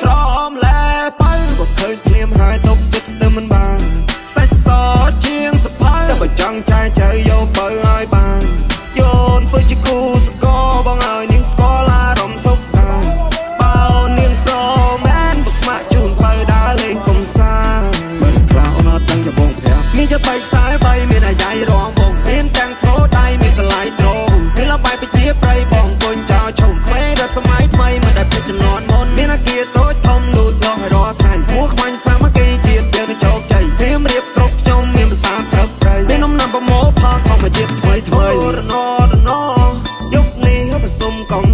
ស្រមលែបើក៏ឃើញភ្លាមហើយតបចិត្តស្ទឹមមិនបានសាច់សជាងសភៅតែបើចង់ចាយចៅយកបើឲ្យបានយោនធ្វើជាគូសកលបងឲ្យនាងស្គាល់អារម្មណ៍សុខសាន្តបើនាងប្រមែនបើស្ម័គ្រជូនបើដើរលេងកំសាន្តមិនខ្លៅអត់ដឹងជាបងព្រះមានจะបែកខ្សែបីមានអាយ៉ៃរងបងមានទាំងស្រូដៃមានស្លាយត្រង់មានលបែបជាប្រៃបងកូនចៅឈុំក្មេរត់សម័យថ្មីមិនដែលភ្លេចចំនួនមុនមានអាគារតូចធំលូតលាស់ឲ្យរាល់ថ្ងៃហួខ្មាញ់សាមគ្គីជាតិយើងជោគជ័យសៀមរៀបស្រុកខ្ញុំមានភាសាត្រឹមត្រូវមាននំណាំប្រមូលផលធម្មជាតិថ្មីរណរណយុគនេះប្រសុំកង